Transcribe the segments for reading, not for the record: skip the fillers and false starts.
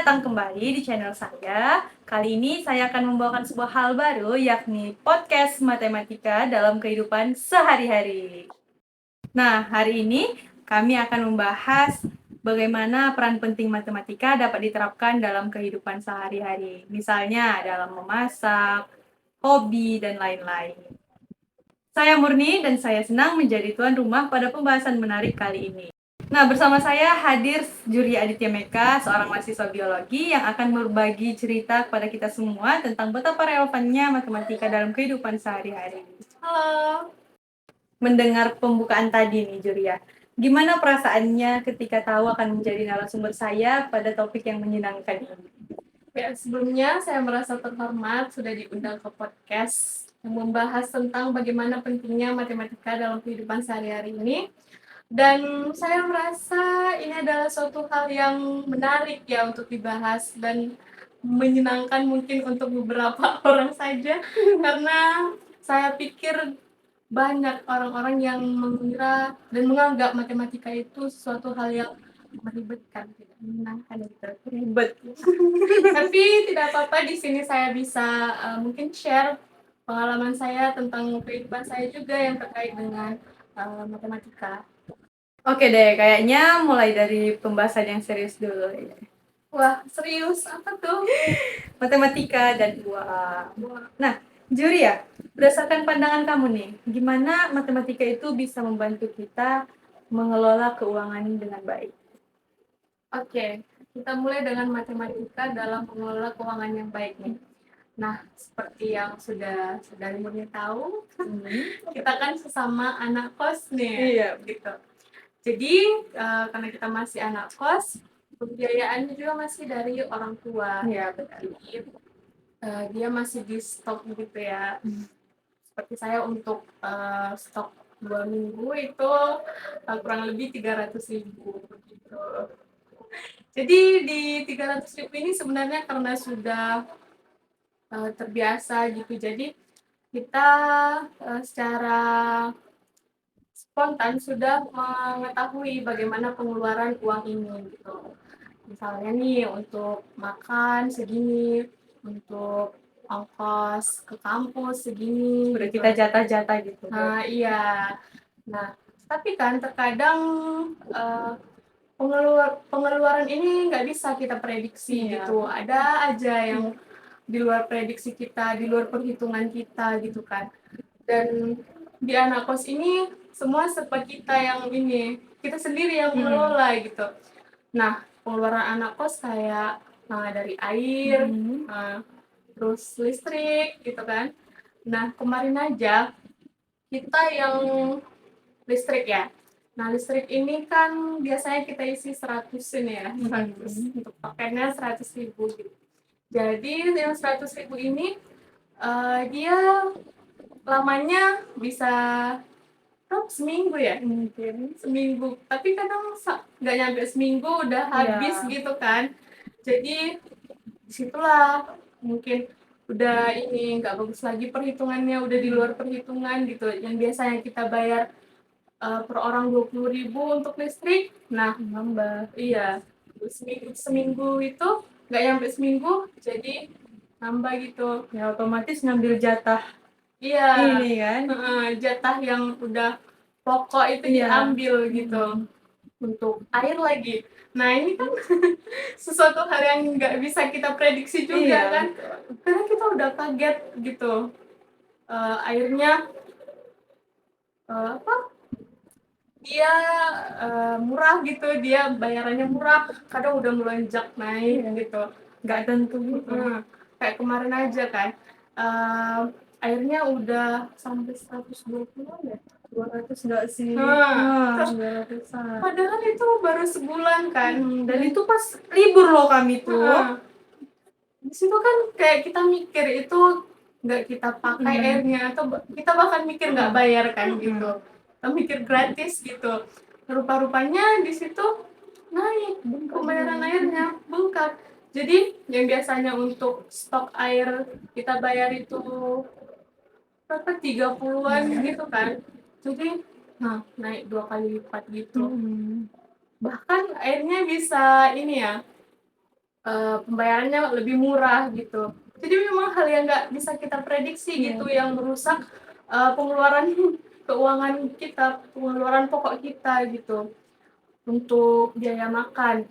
datang kembali di channel saya. Kali ini saya akan membawakan sebuah hal baru, yakni podcast matematika dalam kehidupan sehari-hari. Nah, hari ini kami akan membahas bagaimana peran penting matematika dapat diterapkan dalam kehidupan sehari-hari. Misalnya dalam memasak, hobi, dan lain-lain. Saya Murni dan saya senang menjadi tuan rumah pada pembahasan menarik kali ini. Nah, bersama saya hadir Juria Aditya Meka, seorang mahasiswa biologi yang akan berbagi cerita kepada kita semua tentang betapa relevannya matematika dalam kehidupan sehari-hari. Halo. Mendengar pembukaan tadi nih, Juria. Gimana perasaannya ketika tahu akan menjadi narasumber saya pada topik yang menyenangkan ini? Ya, sebelumnya saya merasa terhormat sudah diundang ke podcast yang membahas tentang bagaimana pentingnya matematika dalam kehidupan sehari-hari ini. Dan saya merasa ini adalah suatu hal yang menarik ya untuk dibahas dan menyenangkan mungkin untuk beberapa orang saja karena saya pikir banyak orang-orang yang mengira dan menganggap matematika itu sesuatu hal yang meribetkan, tidak menyenangkan gitu. Ribet. Tapi tidak apa-apa, di sini saya bisa mungkin share pengalaman saya tentang kehidupan saya juga yang terkait dengan matematika. Oke deh, kayaknya mulai dari pembahasan yang serius dulu. Wah, serius? Apa tuh? Matematika dan uang. Nah, Juria, berdasarkan pandangan kamu nih, gimana matematika itu bisa membantu kita mengelola keuangan dengan baik? Oke, kita mulai dengan matematika dalam mengelola keuangan yang baik nih. Nah, seperti yang sudah Murni tahu, kita kan sesama anak kos nih. Iya. Gitu. Jadi, karena kita masih anak kos, pembiayaannya juga masih dari orang tua. Iya, betul. Jadi, dia masih di stok gitu ya. Seperti saya untuk stok 2 minggu itu kurang lebih 300.000 gitu. Jadi di 300.000 ini sebenarnya karena sudah terbiasa gitu. Jadi kita secara spontan sudah mengetahui bagaimana pengeluaran uang ini gitu. Misalnya nih untuk makan segini, untuk ongkos ke kampus segini. Udah gitu. kita jatah-jatah gitu. Nah, iya. Nah, tapi kan terkadang pengeluaran ini nggak bisa kita prediksi gitu. Ada aja yang di luar prediksi kita, di luar perhitungan kita gitu kan. Dan di anak kos ini semua serba kita yang ini, kita sendiri yang mengelola gitu. Nah, pengeluaran anak kos kayak dari air, terus listrik gitu kan. Nah, kemarin aja kita yang listrik ya. Nah, listrik ini kan biasanya kita isi 100 ini ya, 100. Untuk paketnya 100.000 gitu. Jadi yang 100.000 ini dia lamanya bisa seminggu ya, mungkin seminggu. Tapi kadang nggak nyampe seminggu udah habis gitu kan. Jadi disitulah mungkin udah ini nggak bagus lagi perhitungannya, udah di luar perhitungan gitu. Yang biasanya kita bayar per orang 20.000 untuk listrik, nah nambah. Iya, seminggu itu nggak nyampe seminggu jadi nambah gitu. Ya otomatis ngambil jatah. Iya, ini kan jatah yang udah pokok itu diambil gitu. Untuk air lagi. Nah, ini kan sesuatu hal yang nggak bisa kita prediksi juga kan. Karena kita udah kaget gitu. Airnya dia murah gitu, dia bayarannya murah, kadang udah melonjak naik gitu, nggak tentu gitu. Kayak kemarin aja kan, airnya udah sampai 120 ya, 200 nggak sih? Terus 200-an. padahal itu baru sebulan kan, Dan itu pas libur loh kami tuh. di situ kan kayak kita mikir itu nggak kita pakai airnya, atau kita bahkan mikir nggak bayar kan gitu. Kita mikir gratis gitu. Rupa-rupanya di situ naik pembayaran airnya, bengkak. Jadi yang biasanya untuk stok air kita bayar itu berapa, 30-an gitu kan. Jadi naik 2 kali lipat gitu. Bahkan airnya bisa ini ya, pembayarannya lebih murah gitu. Jadi memang hal yang nggak bisa kita prediksi gitu yang merusak pengeluaran keuangan kita, pengeluaran pokok kita gitu untuk biaya makan.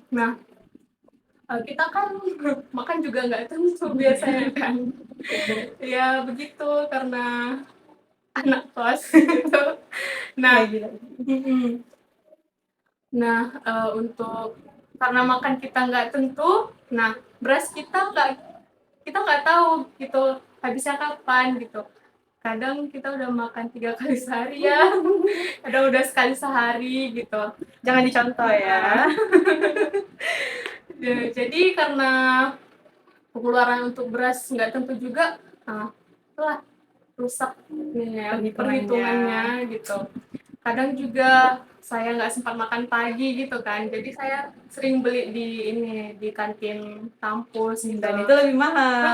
Nah, kita kan makan juga nggak tentu biasanya kan. Ya begitu karena anak kos gitu. Nah, Lagi-lagi. mm-mm. Nah, untuk karena makan kita nggak tentu, nah beras kita nggak tahu gitu habisnya kapan gitu. Kadang kita udah makan 3 kali sehari ya, kadang udah sekali sehari gitu. Jangan dicontoh ya. Ya, jadi karena pengeluaran untuk beras nggak tentu juga, nah itulah rusak nih ya, perhitungannya gitu. Kadang juga saya nggak sempat makan pagi gitu kan, jadi saya sering beli di ini di kantin kampus gitu. Dan itu lebih mahal.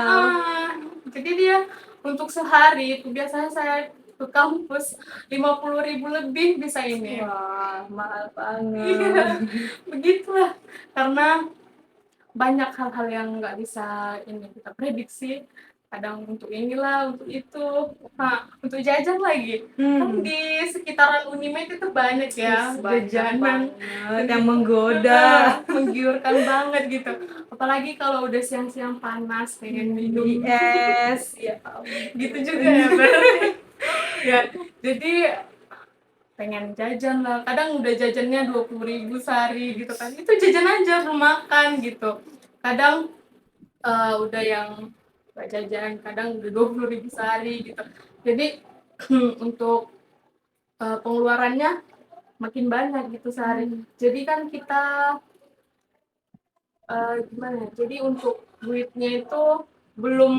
Jadi dia untuk sehari itu biasanya saya ke kampus 50.000 lebih bisa ini. Wah, mahal Iya, banget. begitulah. Karena banyak hal-hal yang nggak bisa ini kita prediksi. Kadang untuk inilah, untuk itu. Nah, untuk jajan lagi. Kan Hmm, di sekitaran Unimed itu banyak ya banyak jajanan banget dan yang itu menggoda. menggiurkan banget gitu. Apalagi kalau udah siang-siang panas pengen Beli minum es, ya gitu ampun. juga ya berarti. Ya, jadi pengen jajan lah. Kadang udah jajannya 20.000 sehari gitu kan. Itu jajan aja belum makan gitu. Kadang udah yang nggak jajan, kadang udah 20.000 sehari gitu. Jadi untuk pengeluarannya makin banyak gitu sehari. Jadi kan kita gimana ya? Jadi untuk duitnya itu belum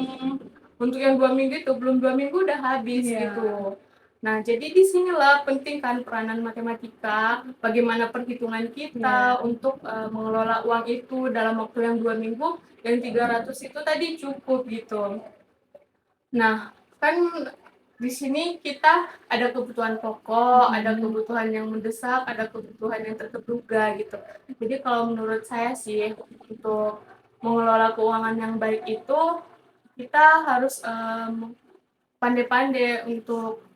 untuk yang 2 minggu itu belum 2 minggu udah habis Iya. gitu. Nah, jadi disinilah penting kan peranan matematika, bagaimana perhitungan kita Iya. untuk mengelola uang itu dalam waktu yang 2 minggu, yang 300 itu tadi cukup gitu. Nah, kan di sini kita ada kebutuhan pokok, ada kebutuhan yang mendesak, ada kebutuhan yang tak terduga gitu. Jadi kalau menurut saya sih untuk mengelola keuangan yang baik itu kita harus pandai-pandai untuk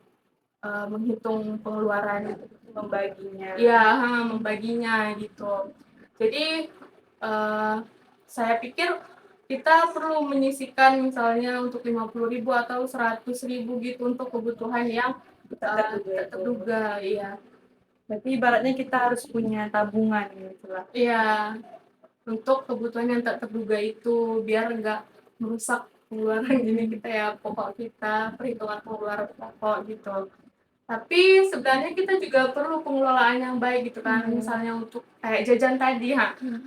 menghitung pengeluaran, Membaginya. ya membaginya gitu. Jadi eh, saya pikir kita perlu menyisihkan misalnya untuk 50.000 atau 100.000 gitu untuk kebutuhan yang Tak terduga tak itu. terduga, iya. Berarti ibaratnya kita harus punya tabungan gitu lah. Iya, untuk kebutuhan yang tak terduga itu biar nggak merusak pengeluaran ini kita ya, pokok kita, perhitungan pengeluaran pokok gitu. Tapi sebenarnya kita juga perlu pengelolaan yang baik gitu kan. Misalnya untuk kayak jajan tadi,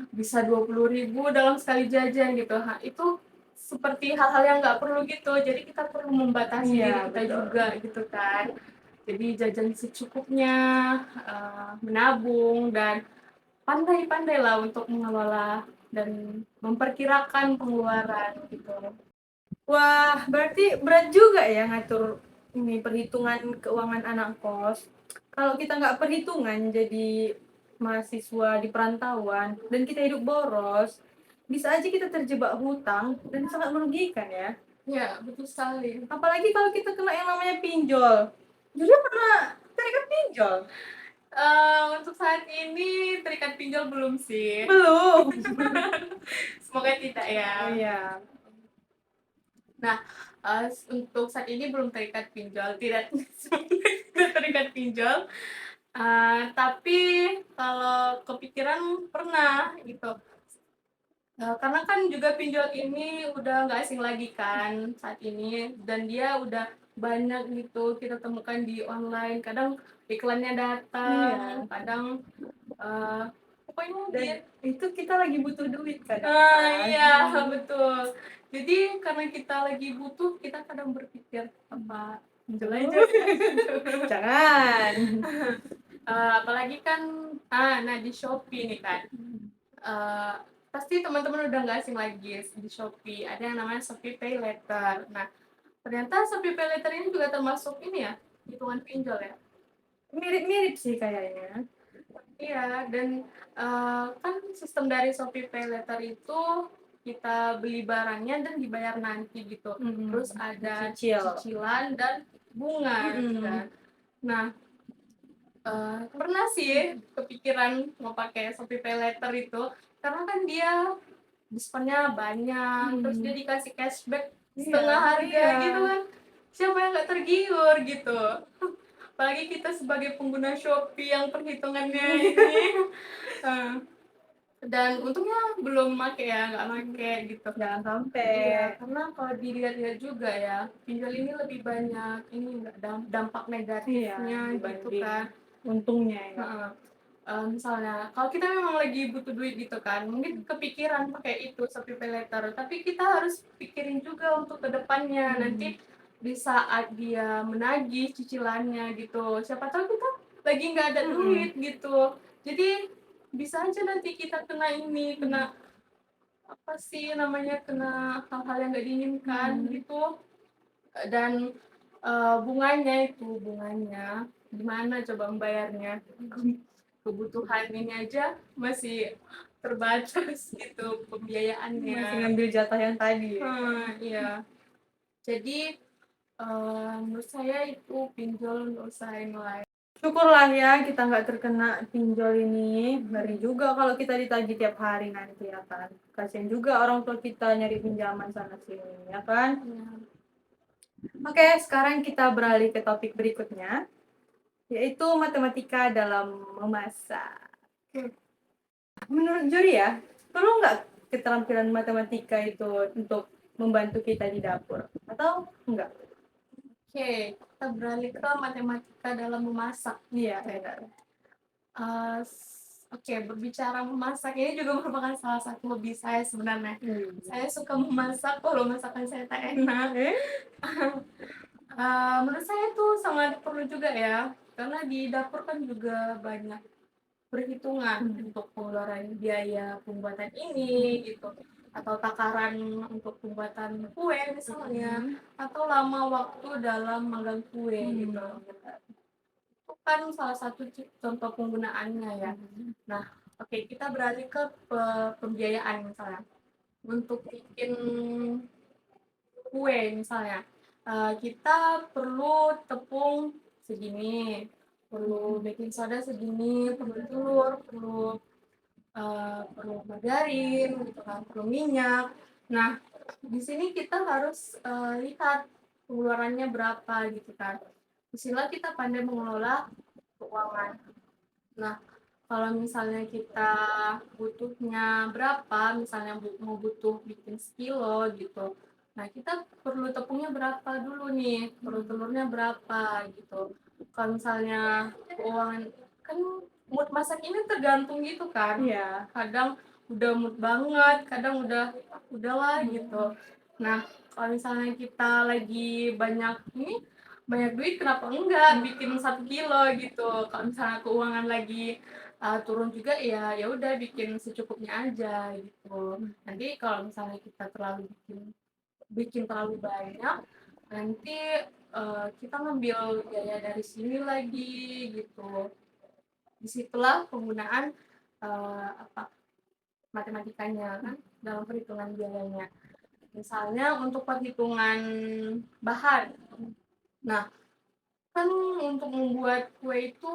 bisa 20.000 dalam sekali jajan gitu. Itu seperti hal-hal yang nggak perlu gitu. Jadi kita perlu membatasi diri Iya, kita betul. juga gitu kan. Jadi jajan secukupnya, menabung dan pandai-pandailah untuk mengelola dan memperkirakan pengeluaran gitu. Wah, berarti berat juga ya ngatur ini perhitungan keuangan anak kos. Kalau kita nggak perhitungan jadi mahasiswa di perantauan dan kita hidup boros, bisa aja kita terjebak hutang dan sangat merugikan ya. Ya, betul sekali. Apalagi kalau kita kena yang namanya pinjol. Julia pernah terikat pinjol? Untuk saat ini terikat pinjol belum sih. Belum. Semoga tidak ya. Iya. Nah, untuk saat ini belum terikat pinjol, tidak terikat pinjol. Tapi kalau kepikiran pernah gitu. Karena kan juga pinjol ini udah nggak asing lagi kan saat ini, dan dia udah banyak gitu kita temukan di online. Kadang iklannya datang, Iya. kadang eh, pokoknya Dan dia. itu kita lagi butuh duit kadang Iya, kan. betul. Jadi karena kita lagi butuh, kita kadang berpikir apa pinjol aja. Jangan. Apalagi kan, nah di Shopee nih kan, eh, pasti teman-teman udah nggak asing lagi di Shopee. Ada yang namanya Shopee Pay Later. Nah, ternyata Shopee Pay Later ini juga termasuk ini ya, hitungan pinjol ya. Mirip-mirip sih kayaknya. Iya, dan, kan sistem dari Shopee PayLater itu kita beli barangnya dan dibayar nanti gitu. Terus ada Dicicil. cicilan dan bunga gitu Mhm. kan. Nah, pernah sih kepikiran mau pakai Shopee PayLater itu, karena kan dia diskonnya banyak, terus dia dikasih cashback Iya, setengah harga iya. gitu kan. Siapa yang nggak tergiur gitu? Apalagi kita sebagai pengguna Shopee yang perhitungannya ini, eee, dan untungnya belum make ya, nggak make gitu. Jangan Iya, sampai. karena kalau dilihat-lihat juga ya, pinjol ini lebih banyak ini nggak dampak Iya, negatifnya gitu dibanding kan. untungnya ya. Heeh. Misalnya kalau kita memang lagi butuh duit gitu kan, mungkin kepikiran pakai itu Shopee PayLater, tapi kita harus pikirin juga untuk ke depannya, nanti di saat dia menagih cicilannya gitu, siapa tahu kita lagi nggak ada Mhm. duit gitu. Jadi bisa aja nanti kita kena ini, kena apa sih namanya, kena hal-hal yang nggak diinginkan Mhm. gitu. Dan, bunganya gimana coba membayarnya? Kebutuhan ini aja masih terbatas gitu Masih pembiayaannya. ngambil jatah yang tadi ya. Iya. Jadi, menurut saya itu pinjol nggak usah ini lah. Syukurlah ya kita nggak terkena pinjol ini. Ngeri juga kalau kita ditagih tiap hari nanti ya kan. Kasihan juga orang tua kita nyari pinjaman sana sini ya kan. Iya. Oke, sekarang kita beralih ke topik berikutnya, yaitu matematika dalam memasak. Menurut Juri ya, perlu nggak keterampilan matematika itu untuk membantu kita di dapur? Atau enggak? Oke, kita beralih ke matematika dalam memasak. Iya, benar. Oke, berbicara memasak ini juga merupakan salah satu hobi saya sebenarnya. Saya suka memasak walau masakan saya tak enak. Eh? Menurut saya itu sangat perlu juga ya, karena di dapur kan juga banyak perhitungan untuk pengeluaran biaya pembuatan ini gitu, atau takaran untuk pembuatan kue misalnya, atau lama waktu dalam manggang kue gitu. Itu kan salah satu contoh penggunaannya ya. Nah, oke, kita beralih ke pembiayaan misalnya. Untuk bikin kue misalnya, kita perlu tepung segini, perlu baking soda segini, perlu telur, perlu margarin gitu kan, perlu minyak. Nah, di sini kita harus, lihat pengeluarannya berapa gitu kan. Di kita pandai mengelola keuangan. Nah, kalau misalnya kita butuhnya berapa, misalnya mau butuh bikin sekilo gitu. Nah, kita perlu tepungnya berapa dulu nih, perlu telurnya berapa gitu. Kalau misalnya keuangan kan mood masak ini tergantung gitu kan. Iya. Kadang udah mood banget, kadang udahlah gitu. Nah, kalau misalnya kita lagi banyak duit kenapa enggak bikin 1 kilo gitu. Kalau misalnya keuangan lagi turun juga ya ya udah bikin secukupnya aja gitu. Nanti kalau misalnya kita terlalu bikin bikin terlalu banyak, nanti kita ngambil biaya dari sini lagi gitu. Disitulah penggunaan apa matematikanya kan dalam perhitungan biayanya. Misalnya untuk perhitungan bahan. Nah, kan untuk membuat kue itu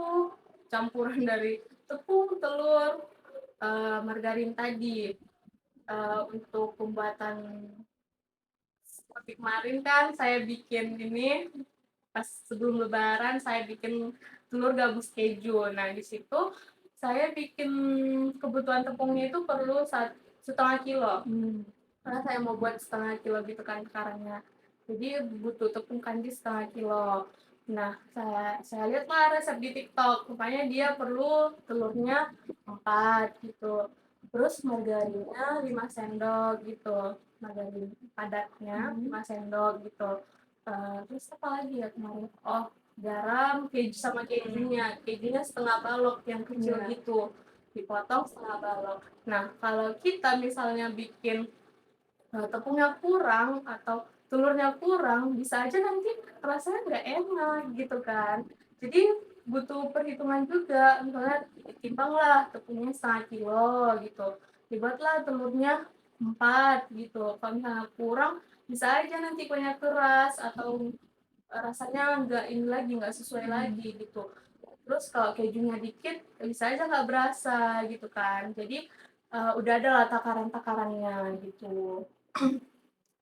campuran dari tepung, telur, margarin tadi. Untuk pembuatan seperti kemarin kan saya bikin ini pas sebelum lebaran saya bikin telur gabus keju. Nah, di situ saya bikin kebutuhan tepungnya itu perlu 1,5 kilo. Karena saya mau buat 1,5 kilo gitu kan takarannya. Jadi butuh tepung kanji 1,5 kilo. Nah, saya lihatlah resep di TikTok. Rupanya dia perlu telurnya 4 gitu. Terus margarinnya 5 sendok gitu. Margarin padatnya 5 sendok gitu. Terus apa lagi ya kemarin? Oh, garam, keju sama kejunya. Kejunya setengah balok yang kecil Iya. gitu. Dipotong setengah balok. Nah, kalau kita misalnya bikin tepungnya kurang atau telurnya kurang, bisa aja nanti rasanya nggak enak gitu kan. Jadi butuh perhitungan juga, misalnya timbanglah tepungnya 0,5 kilo gitu, dibuatlah telurnya 4 gitu, kalau misalnya kurang bisa aja nanti kuahnya keras atau rasanya nggak ini lagi, nggak sesuai lagi gitu. Terus kalau kejunya dikit bisa aja nggak berasa gitu kan, jadi udah ada lah takaran-takarannya gitu.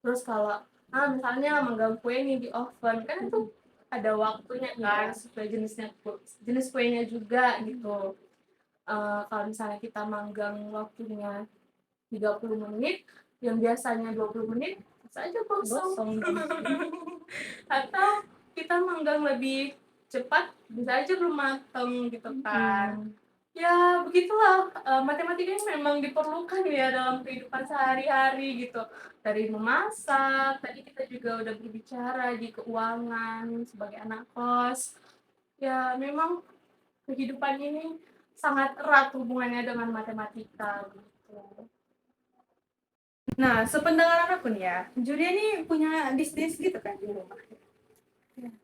Terus kalau misalnya manggang kue nih di oven kan itu ada waktunya kan, Iya. sesuai jenis kuenya juga gitu. Kalau misalnya kita manggang waktunya 30 menit, yang biasanya 20 menit, bisa aja gosong. Gosong dong. Atau kita manggang lebih cepat, bisa aja belum mateng gitu kan. Hmm. Ya begitulah, matematika ini memang diperlukan ya dalam kehidupan sehari-hari gitu. Dari memasak, tadi kita juga udah berbicara di keuangan sebagai anak kos. Ya memang kehidupan ini sangat erat hubungannya dengan matematika gitu. Nah, sependengaran aku nih ya, Julia nih punya bisnis gitu kan di rumah.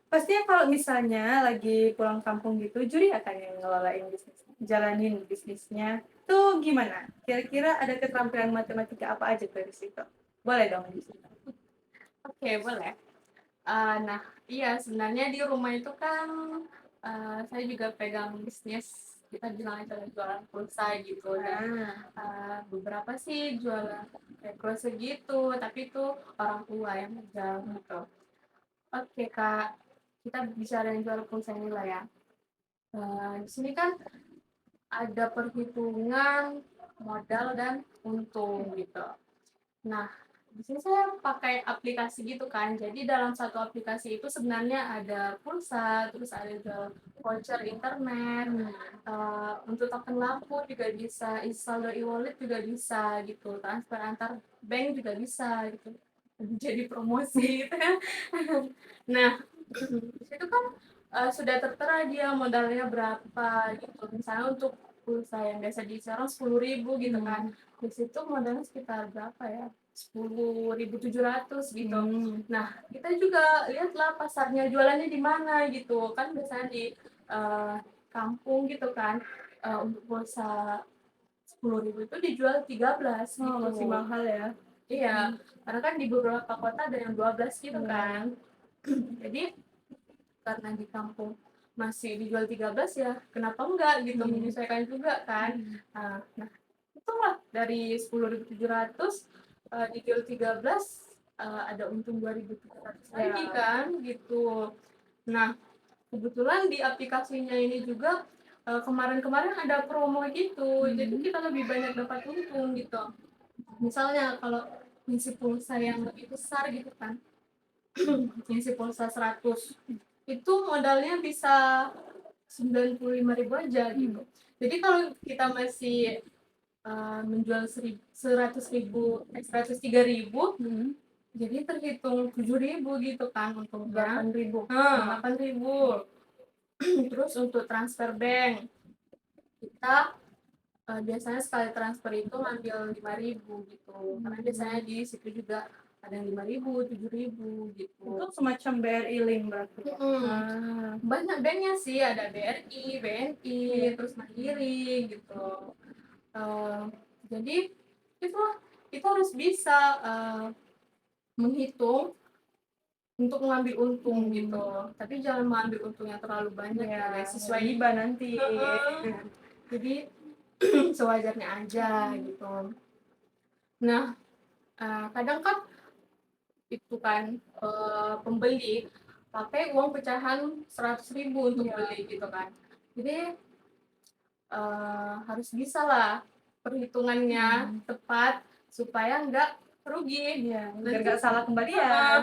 Pastinya kalau misalnya lagi pulang kampung gitu, Juri akan yang ngelolain bisnis, jalanin bisnisnya. Tuh gimana? Kira-kira ada keterampilan matematika apa aja tuh di situ? Boleh dong di situ. Oke, boleh. Nah, iya sebenarnya di rumah itu kan saya juga pegang bisnis, kita bilang aja jualan pulsa gitu, dan Nah, beberapa sih jualan kayak grocery gitu, tapi itu orang tua yang pegang gitu. Oke Kak, kita bicara yang jualan pulsa ini lah ya. Di sini kan ada perhitungan modal dan untung gitu. Nah, di sini saya pakai aplikasi gitu kan. Jadi dalam satu aplikasi itu sebenarnya ada pulsa, terus ada juga voucher internet, untuk token lampu juga bisa, saldo e-wallet juga bisa gitu, transfer antar bank juga bisa gitu. Jadi promosi gitu kan. Nah, di situ kan sudah tertera dia modalnya berapa gitu. Misalnya untuk pulsa yang biasa di sekarang 10.000 gitu kan. Di situ modalnya sekitar berapa ya? 10.700 gitu. hmm. Nah, kita juga lihatlah pasarnya jualannya di mana gitu. Kan biasanya di kampung gitu kan. Untuk pulsa 10.000 itu dijual 13 Oh, gitu. masih mahal ya. Iya, karena kan di beberapa kota ada yang 12 gitu Iya. kan. Jadi karena di kampung masih dijual 13 ya, kenapa enggak gitu, menyesuaikan juga kan. Nah, itulah dari 10.700 dijual 13, ada untung 2.700 lagi Ya. kan gitu. Nah, kebetulan di aplikasinya ini juga kemarin-kemarin ada promo gitu, jadi kita lebih banyak dapat untung gitu. Misalnya kalau ngisi pulsa yang lebih besar gitu kan, ngisi pulsa 100, itu modalnya bisa 95.000 aja gitu. Jadi kalau kita masih menjual 103.000, jadi terhitung 7.000 gitu kan untungnya. 8.000. 8.000. Terus untuk transfer bank, kita biasanya sekali transfer itu ngambil 5.000 gitu, karena biasanya di situ juga ada yang 5.000, 7.000 gitu. Itu semacam BRI Link berarti. Banyak banknya sih, ada BRI, BNI, Iya. terus Mandiri gitu. Eh, jadi itulah, kita harus bisa menghitung untuk mengambil untung gitu, tapi jangan mengambil untung yang terlalu banyak ya Iya, guys, sesuai. riba nanti. Jadi sewajarnya aja gitu. Nah, kadang kan itu kan pembeli pakai uang pecahan 100.000 untuk Iya. beli gitu kan. Jadi harus bisa lah perhitungannya tepat supaya nggak rugi. Iya, biar Nanti nggak salah heeh, kembalian.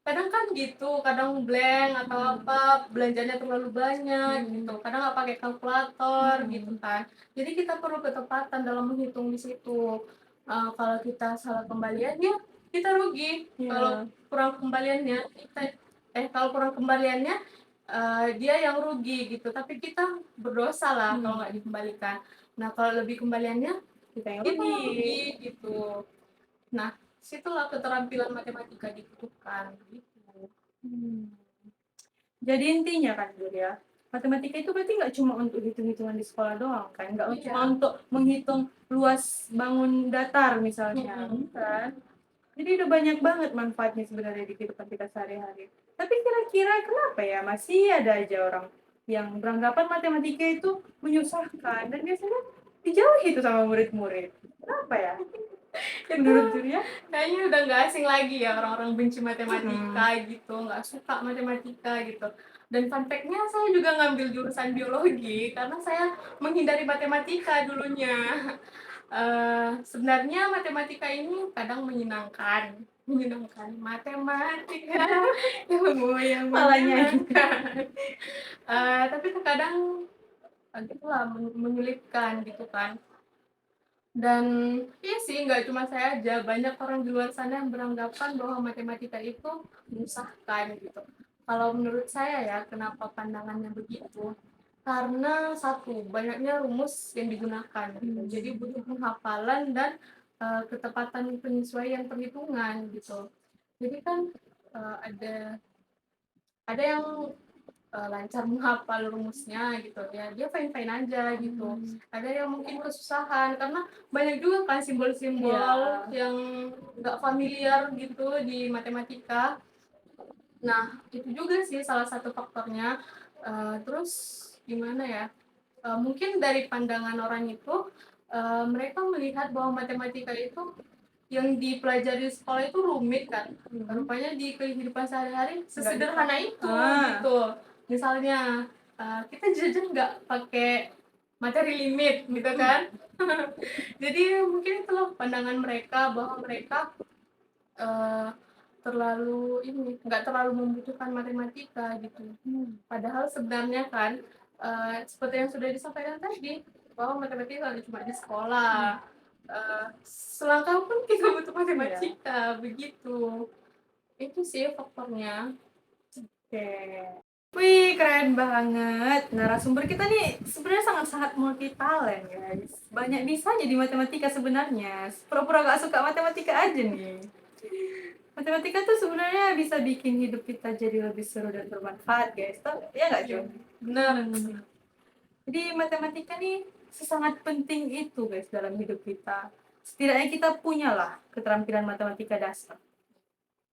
kadang kan gitu, kadang blank atau apa, belanjanya terlalu banyak gitu, kadang nggak pakai kalkulator gitu kan. Jadi kita perlu ketepatan dalam menghitung di situ. Kalau kita salah kembaliannya kita rugi, kalau Iya. kurang kembaliannya kita kalau kurang kembaliannya dia yang rugi gitu, tapi kita berdosa lah kalau nggak dikembalikan. Nah kalau lebih kembaliannya Kita yang kita yang rugi. rugi gitu. Nah, situlah keterampilan matematika dibutuhkan gitu. Hmm. Jadi intinya kan, Jur ya, matematika itu berarti nggak cuma untuk hitung-hitungan di sekolah doang kan, nggak cuma Iya. untuk menghitung luas bangun datar misalnya, Mm-mm. kan? Jadi udah banyak banget manfaatnya sebenarnya di kehidupan kita sehari-hari. Tapi kira-kira kenapa ya masih ada aja orang yang beranggapan matematika itu menyusahkan dan biasanya dijauhi itu sama murid-murid. Kenapa ya? Itu Menurut Julia? kayaknya udah nggak asing lagi ya orang-orang benci Mm-mm. matematika gitu, nggak suka matematika gitu. Dan fun fact-nya saya juga ngambil jurusan biologi karena saya menghindari matematika dulunya. Sebenarnya matematika ini kadang menyenangkan, matematika yang Malah nyanyi. menyenangkan. Tapi terkadang gitulah menyulitkan gitu kan. Dan iya sih, nggak cuma saya aja, banyak orang di luar sana yang beranggapan bahwa matematika itu menyusahkan gitu. Kalau menurut saya ya, kenapa pandangannya begitu? Karena satu, banyaknya rumus yang digunakan gitu. Jadi butuh penghafalan dan ketepatan penyesuaian perhitungan gitu. Jadi kan ada yang lancar menghafal rumusnya gitu ya, dia fine fine aja gitu. Ada yang mungkin kesusahan karena banyak juga kan simbol-simbol Iya. yang nggak familiar gitu di matematika. Nah itu juga sih salah satu faktornya. Terus gimana ya, mungkin dari pandangan orang itu mereka melihat bahwa matematika itu yang dipelajari di sekolah itu rumit kan. Rupanya di kehidupan sehari-hari sesederhana itu gitu. Misalnya kita jajan nggak pakai materi limit gitu kan. Jadi mungkin itulah pandangan mereka bahwa mereka eh, terlalu ini nggak terlalu membutuhkan matematika gitu. Padahal sebenarnya kan seperti yang sudah disampaikan tadi bahwa matematika nggak cuma di sekolah. Selangkah pun kita butuh matematika begitu. Itu sih faktornya. Oke. Wih, keren banget. Narasumber kita nih sebenarnya sangat-sangat multi talent, guys. Banyak bisa jadi matematika sebenarnya. Pura-pura gak suka matematika aja nih. Matematika tuh sebenarnya bisa bikin hidup kita jadi lebih seru dan bermanfaat, guys. Tuh, ya nggak, Jo? Benar. Jadi matematika nih sesangat penting itu, guys, dalam hidup kita. Setidaknya kita punyalah keterampilan matematika dasar.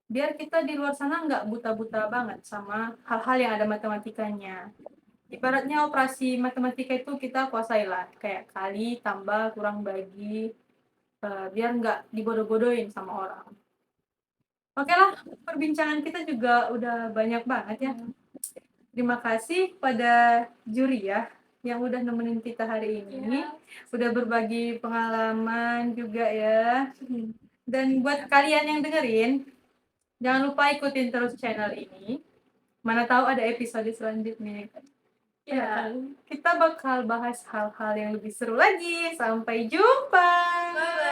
Biar kita di luar sana nggak buta-buta banget sama hal-hal yang ada matematikanya. Ibaratnya operasi matematika itu kita kuasai lah, kayak kali, tambah, kurang, bagi, biar nggak dibodoh-bodohin sama orang. Oke lah, perbincangan kita juga udah banyak banget ya. Terima kasih pada juri ya, yang udah nemenin kita hari ini. Ya. Udah berbagi pengalaman juga ya. Dan buat kalian yang dengerin, jangan lupa ikutin terus channel ini. Mana tahu ada episode selanjutnya. Ya. Kita bakal bahas hal-hal yang lebih seru lagi. Sampai jumpa. Bye.